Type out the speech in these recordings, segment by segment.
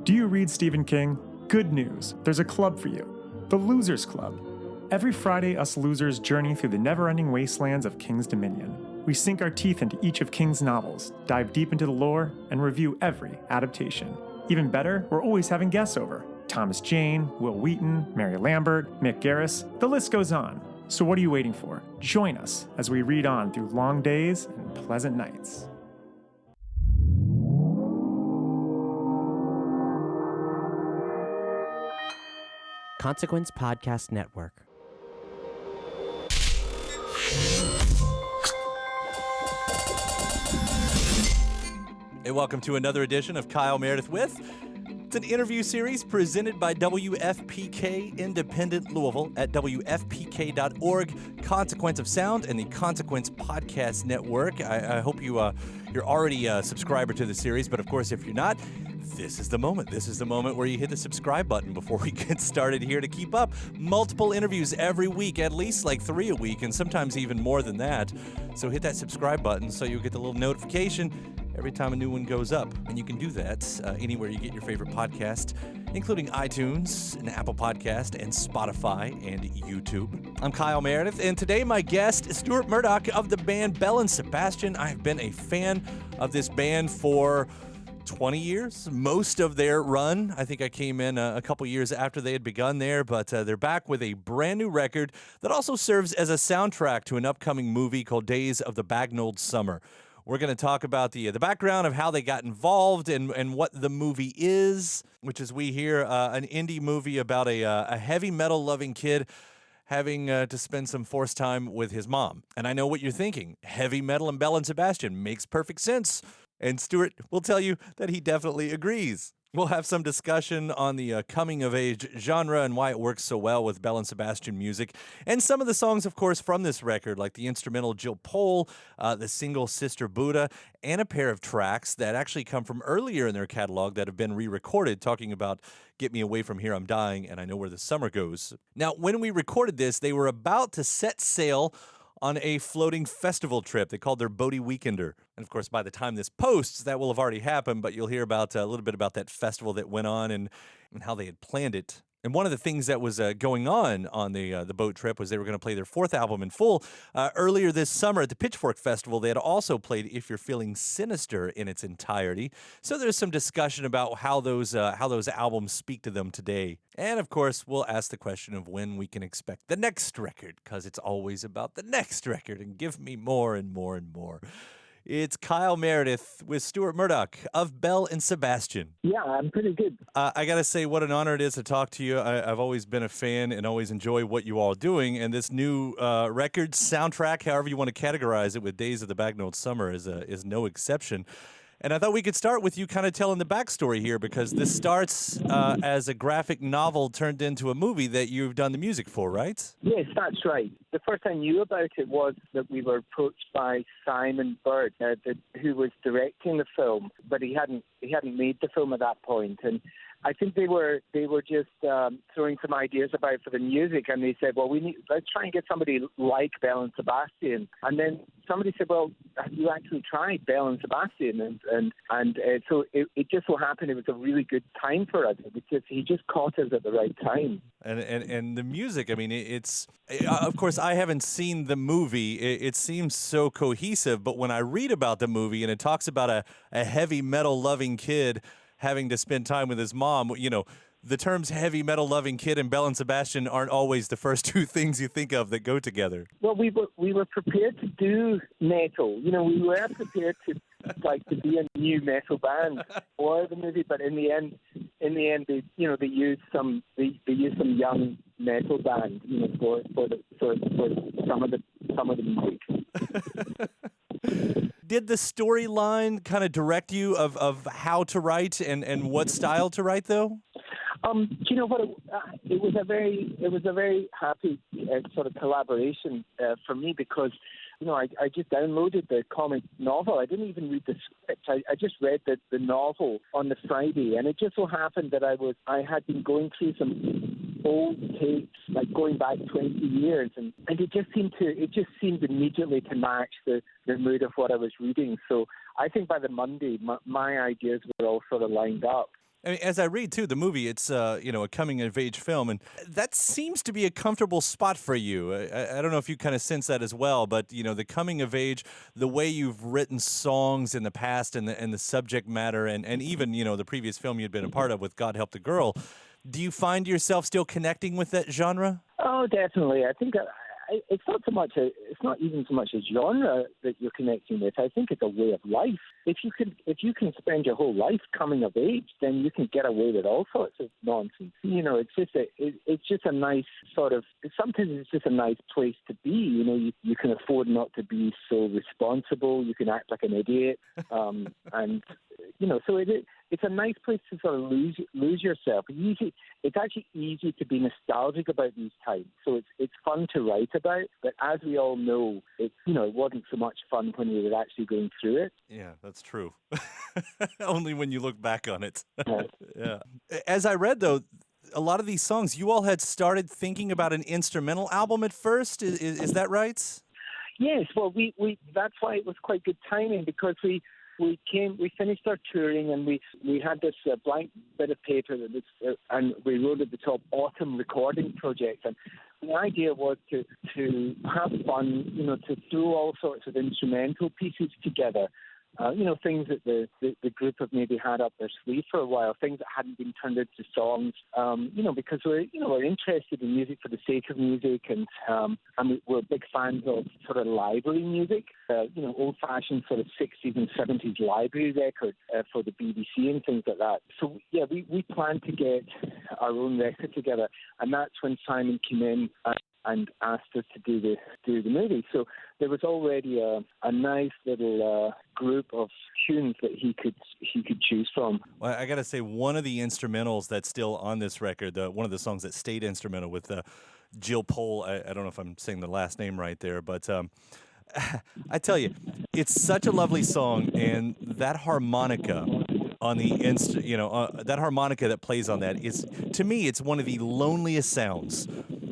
Do you read Stephen King? Good news, there's a club for you. The Losers Club. Every Friday, us losers journey through the never-ending wastelands of King's Dominion. We sink our teeth into each of King's novels, dive deep into the lore, and review every adaptation. Even better, we're always having guests over. Thomas Jane, Will Wheaton, Mary Lambert, Mick Garris, the list goes on. So what are you waiting for? Join us as we read on through long days and pleasant nights. Consequence Podcast Network. Hey, welcome to another edition of Kyle Meredith With. It's an interview series presented by WFPK Independent Louisville at WFPK.org, Consequence of Sound, and the Consequence Podcast Network. I hope you're already a subscriber to the series, but of course, if you're not, this is the moment. This is the moment where you hit the subscribe button before we get started here to keep up. Multiple interviews every week, at least like 3 a week, and sometimes even more than that. So hit that subscribe button so you'll get the little notification every time a new one goes up. And you can do that anywhere you get your favorite podcast, including iTunes and Apple Podcast and Spotify and YouTube. I'm Kyle Meredith, and today my guest is Stuart Murdoch of the band Belle Sebastian. I've been a fan of this band for 20 years, most of their run. I think I came in a couple years after they had begun there, but they're back with a brand new record that also serves as a soundtrack to an upcoming movie called Days of Bagnold Summer. We're going to talk about the background of how they got involved and what the movie is, which is, we hear, an indie movie about a heavy metal loving kid having to spend some forced time with his mom. And I know what you're thinking. Heavy metal and Belle Sebastian makes perfect sense. And Stuart will tell you that he definitely agrees. We'll have some discussion on the coming-of-age genre and why it works so well with Belle Sebastian music. And some of the songs, of course, from this record, like the instrumental Jill Pole, the single Sister Buddha, and a pair of tracks that actually come from earlier in their catalog that have been re-recorded, talking about Get Me Away From Here, I'm Dying, and I Know Where the Summer Goes. Now, when we recorded this, they were about to set sail on a floating festival trip they called their Bodhi Weekender. And of course, by the time this posts, that will have already happened, but you'll hear about a little bit about that festival that went on and how they had planned it. And one of the things that was going on the boat trip was they were going to play their fourth album in full. Earlier this summer at the Pitchfork Festival, they had also played If You're Feeling Sinister in its entirety. So there's some discussion about how those albums speak to them today. And of course, we'll ask the question of when we can expect the next record, because it's always about the next record, and give me more and more and more. It's Kyle Meredith with Stuart Murdoch of Belle Sebastian. Yeah, I'm pretty good. I got to say, what an honor it is to talk to you. I've always been a fan and always enjoy what you all are doing. And this new record, soundtrack, however you want to categorize it, with Days of Bagnold Summer is no exception. And I thought we could start with you kind of telling the backstory here, because this starts as a graphic novel turned into a movie that you've done the music for, right? Yes, that's right. The first I knew about it was that we were approached by Simon Bird, who was directing the film, but he hadn't made the film at that point. And I think they were just throwing some ideas about for the music, and they said, well, let's try and get somebody like Belle Sebastian. And then somebody said, well, have you actually tried Belle Sebastian? And so it just so happened it was a really good time for us, because he just caught us at the right time. And the music, I mean, it's, of course, I haven't seen the movie. It seems so cohesive, but when I read about the movie and it talks about a heavy metal loving kid having to spend time with his mom, you know, the terms heavy metal loving kid and Belle Sebastian aren't always the first two things you think of that go together. Well, we were prepared to do metal. You know, we were prepared to be a new metal band for the movie, but in the end, they used some young metal band, you know, for some of the music. Did the storyline kind of direct you of how to write and what style to write, though? You know what? It was a very happy sort of collaboration for me, because you know, I just downloaded the comic novel. I didn't even read the script. I just read the novel on the Friday, and it just so happened that I had been going through some old tapes, like going back 20 years, and it just seemed immediately to match the mood of what I was reading. So I think by the Monday, my ideas were all sort of lined up. I mean, as I read too, the movie, it's a coming of age film, and that seems to be a comfortable spot for you. I don't know if you kind of sense that as well, but the coming of age, the way you've written songs in the past, and the subject matter, and even the previous film you'd been a part of with God Help the Girl. Do you find yourself still connecting with that genre? Oh, definitely. I think it's not so much. It's not even so much a genre that you're connecting with. I think it's a way of life. If you can spend your whole life coming of age, then you can get away with all sorts of nonsense. It's just a nice sort of. Sometimes it's just a nice place to be. You can afford not to be so responsible. You can act like an idiot, and so it's a nice place to sort of lose yourself. It's actually easy to be nostalgic about these times. So it's fun to write about. But as we all know, it wasn't so much fun when you were actually going through it. Yeah, that's true. Only when you look back on it. Yeah. Yeah. As I read, though, a lot of these songs, you all had started thinking about an instrumental album at first. Is that right? Yes. Well, we that's why it was quite good timing, because we finished our touring, and we had this blank bit of paper that was, and we wrote at the top Autumn Recording Project. And the idea was to have fun, to throw all sorts of instrumental pieces together. Things that the group have maybe had up their sleeve for a while, things that hadn't been turned into songs, because we're interested in music for the sake of music, and we're big fans of sort of library music, old-fashioned sort of 60s and 70s library record for the BBC and things like that. So, yeah, we planned to get our own record together, and that's when Simon came in and asked us to do the movie. So there was already a nice little group of tunes that he could choose from. Well, I got to say, one of the instrumentals that's still on this record, one of the songs that stayed instrumental with Jill Pole, I don't know if I'm saying the last name right there, but I tell you, it's such a lovely song, and that harmonica on the that harmonica that plays on that is, to me, it's one of the loneliest sounds.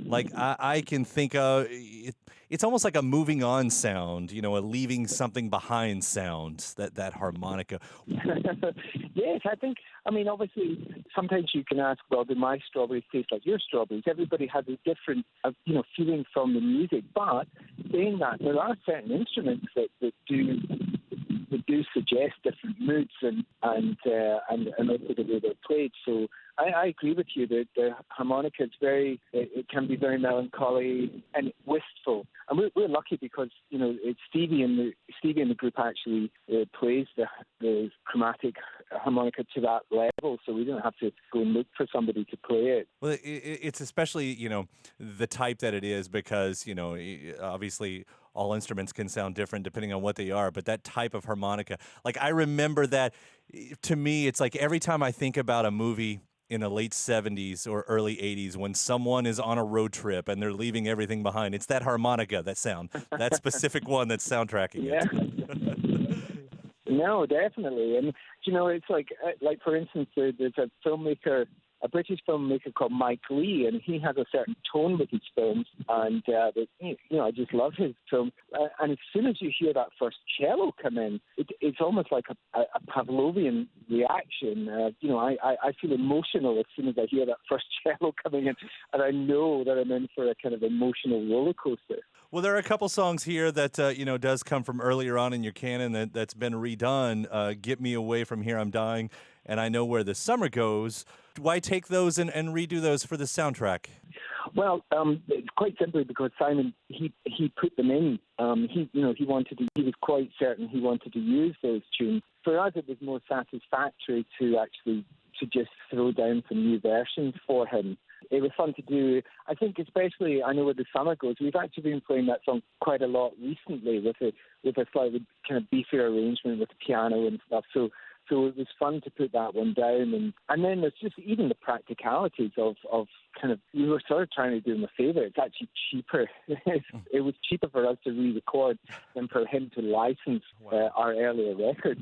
Like I can think of it. It's almost like a moving on sound, a leaving something behind sound, that harmonica. Yes, obviously, sometimes you can ask, well, do my strawberries taste like your strawberries? Everybody has a different, feeling from the music. But saying that, there are certain instruments that do suggest different moods and also the way they're played. So I agree with you that the harmonica it can be very melancholy and wistful. And we're lucky because it's Stevie and the group actually plays the chromatic harmonica to that level, so we don't have to go and look for somebody to play it. Well, it's especially the type that it is, because obviously all instruments can sound different depending on what they are, but that type of harmonica, like I remember that. To me, it's like every time I think about a movie in the late 70s or early 80s when someone is on a road trip and they're leaving everything behind, it's that harmonica, that sound, that specific one that's soundtracking it. No, definitely. And it's like for instance, there's a British filmmaker called Mike Leigh, and he has a certain tone with his films, and I just love his films. And as soon as you hear that first cello come in, it's almost like a Pavlovian reaction. I feel emotional as soon as I hear that first cello coming in, and I know that I'm in for a kind of emotional roller coaster. Well, there are a couple songs here that does come from earlier on in your canon that's been redone. Get Me Away From Here, I'm Dying, and I Know Where the Summer Goes. Why take those and redo those for the soundtrack? Well, quite simply because Simon he put them in. He was quite certain he wanted to use those tunes. For us, it was more satisfactory to just throw down some new versions for him. It was fun to do. I think especially I Know Where the Summer Goes. We've actually been playing that song quite a lot recently with a slightly kind of beefier arrangement with the piano and stuff. So it was fun to put that one down. And then there's just even the practicalities of kind of, we were sort of trying to do him a favour. It's actually cheaper. It was cheaper for us to re-record than for him to license our earlier records.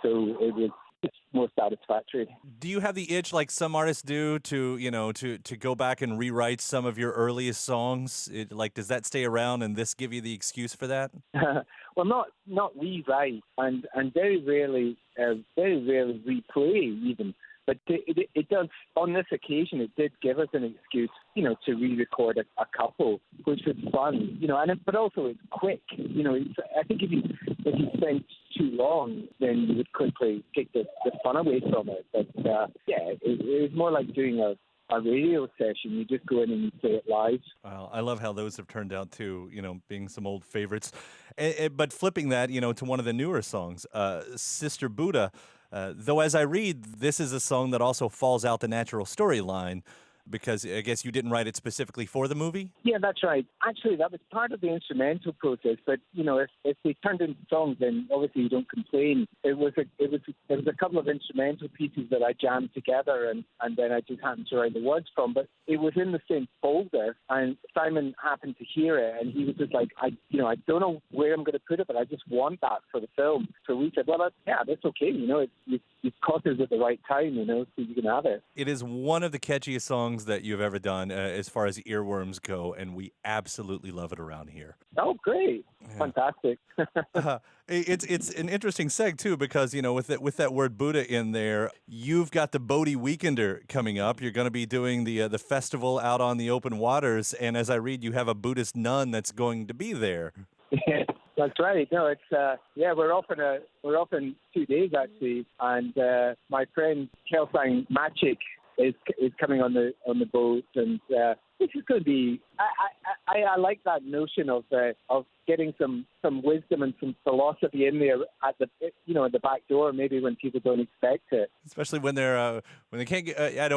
So it was more satisfactory. Do you have the itch like some artists do to go back and rewrite some of your earliest songs? Does that stay around and this give you the excuse for that? Well, not rewrite, and very rarely replay even. But it does, on this occasion, it did give us an excuse, to re-record a couple, which was fun, but also it's quick. I think if you spent too long, then you would quickly take the fun away from it. But it was more like doing a radio session. You just go in and you play it live. Well, I love how those have turned out too, being some old favorites. But flipping that, to one of the newer songs, Sister Buddha, though as I read, this is a song that also falls out the natural storyline, because I guess you didn't write it specifically for the movie? Yeah, that's right. Actually, that was part of the instrumental process. But if they turned into songs, then obviously you don't complain. It was a couple of instrumental pieces that I jammed together, and then I just happened to write the words from. But it was in the same folder, and Simon happened to hear it, and he was just like, I don't know where I'm going to put it, but I just want that for the film. So we said, well, that's okay. You've caught us at the right time, so you can have it. It is one of the catchiest songs that you've ever done as far as earworms go, and we absolutely love it around here. Oh, great. Yeah. Fantastic. It's an interesting seg, too, because, with that word Buddha in there, you've got the Bodhi Weekender coming up. You're going to be doing the festival out on the open waters, and as I read, you have a Buddhist nun that's going to be there. Yeah, that's right. No, it's we're off in 2 days actually, and my friend Kelsang Magic is coming on the boat, and this is going to be. I like that notion of getting some wisdom and some philosophy in there at the back door, maybe when people don't expect it. Especially when they can't get. I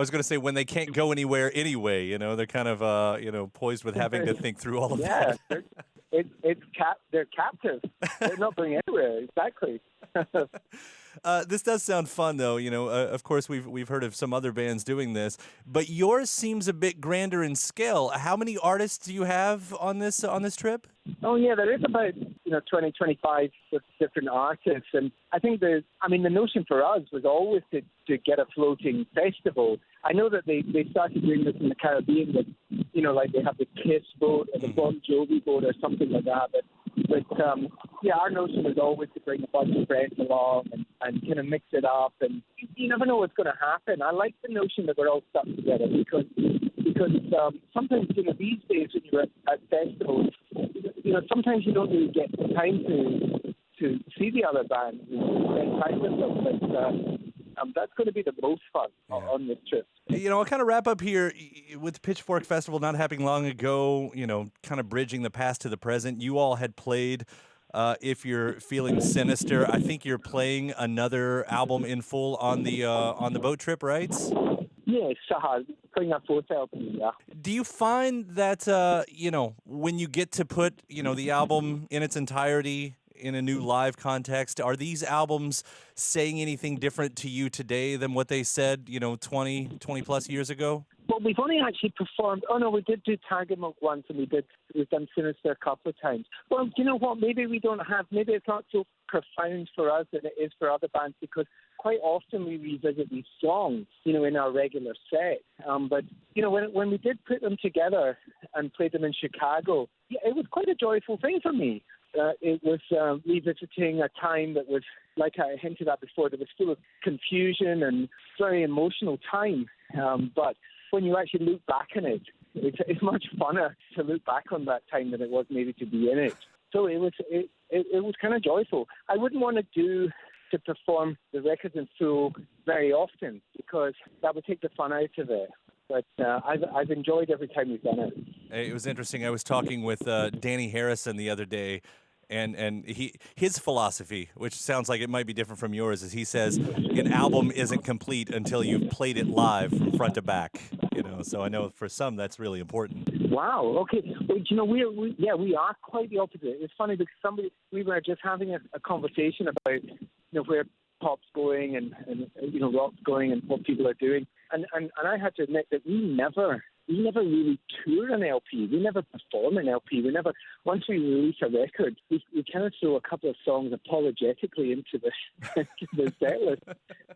was going to say when they can't go anywhere anyway. They're kind of poised with having to think through all of that. They're captive. They're not going anywhere. Exactly. This does sound fun, though. Of course, we've heard of some other bands doing this, but yours seems a bit grander in scale. How many artists do you have on this trip? Oh yeah, there is about 20, 25 different artists, and I think the notion for us was always to get a floating festival. I know that they started doing this in the Caribbean, but like they have the Kiss boat or the Bon Jovi boat or something like that. But our notion was always to bring a bunch of friends along and kind of mix it up, and you never know what's going to happen. I like the notion that we're all stuck together because sometimes these days when you're at festivals, sometimes you don't really get time to see the other bands and spend time with them. But that's going to be the most fun on this trip. I'll kind of wrap up here with Pitchfork Festival not happening long ago, kind of bridging the past to the present. You all had played If You're Feeling Sinister. I think you're playing another album in full on the boat trip, right? Yes, playing our fourth LP, yeah. Do you find that, when you get to put, the album in its entirety in a new live context, are these albums saying anything different to you today than what they said, 20 plus years ago? Well, we've only actually performed. Oh no, we did do Tagamilk once, and we've done Sinister a couple of times. Well, you know what? Maybe it's not so profound for us than it is for other bands, because quite often we revisit these songs, in our regular set. But when we did put them together and played them in Chicago, it was quite a joyful thing for me. It was revisiting a time that was, like I hinted at before, that was full of confusion and very emotional time. But when you actually look back on it, it's much funner to look back on that time than it was maybe to be in it. So it was kind of joyful. I wouldn't want to perform the records in full very often, because that would take the fun out of it. But I've enjoyed every time we've done it. It was interesting. I was talking with Danny Harrison the other day, and his philosophy, which sounds like it might be different from yours, is he says an album isn't complete until you've played it live from front to back. So I know for some that's really important. Wow. Okay. Well, we are quite the opposite. It's funny because we were just having a conversation about where pop's going and rock's going and what people are doing. And I had to admit that we never really tour an LP. We never perform an LP. Once we release a record, we kind of throw a couple of songs apologetically into the set list.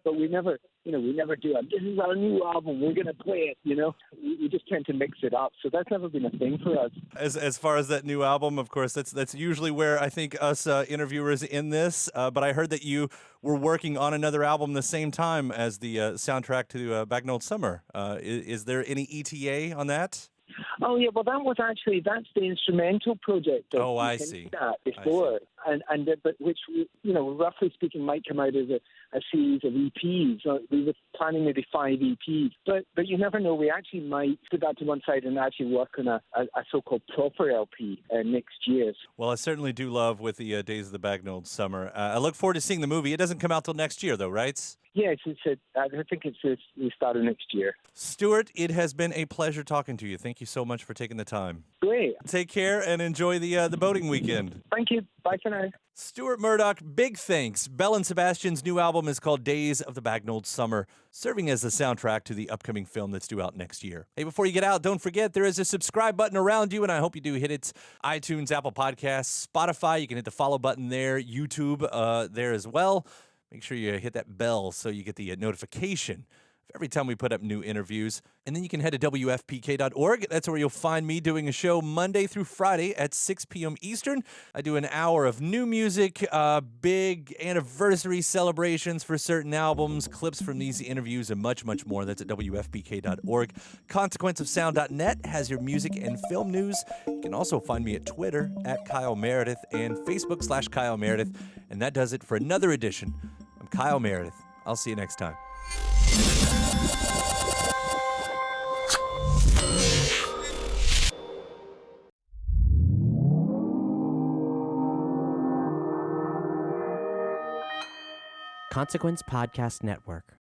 But we never do this is our new album, we're going to play it, We just tend to mix it up. So that's never been a thing for us. As far as that new album, of course, that's usually where I think us interviewers in this, but I heard that you were working on another album the same time as the soundtrack to Bagnold Summer. Is there any ETA on that? Oh yeah, well that's the instrumental project. That I see. That before, but which roughly speaking might come out as a series of EPs. We were planning maybe 5 EPs, but you never know. We actually might put that to one side and actually work on a so-called proper LP next year. Well, I certainly do love with the Days of the Bagnold Summer. I look forward to seeing the movie. It doesn't come out till next year, though, right? Yes, I think it's the start of next year. Stuart, it has been a pleasure talking to you. Thank you so much for taking the time. Great. Take care and enjoy the boating weekend. Thank you. Bye for now. Stuart Murdoch, big thanks. Belle Sebastian's new album is called Days of the Bagnold Summer, serving as the soundtrack to the upcoming film that's due out next year. Hey, before you get out, don't forget there is a subscribe button around you, and I hope you do hit it. iTunes, Apple Podcasts, Spotify. You can hit the follow button there. YouTube there as well. Make sure you hit that bell so you get the notification every time we put up new interviews. And then you can head to WFPK.org. That's where you'll find me doing a show Monday through Friday at 6 p.m. Eastern. I do an hour of new music, big anniversary celebrations for certain albums, clips from these interviews, and much, much more. That's at WFPK.org. ConsequenceOfSound.net has your music and film news. You can also find me at Twitter at Kyle Meredith and Facebook/Kyle Meredith. And that does it for another edition. I'm Kyle Meredith. I'll see you next time. Consequence Podcast Network.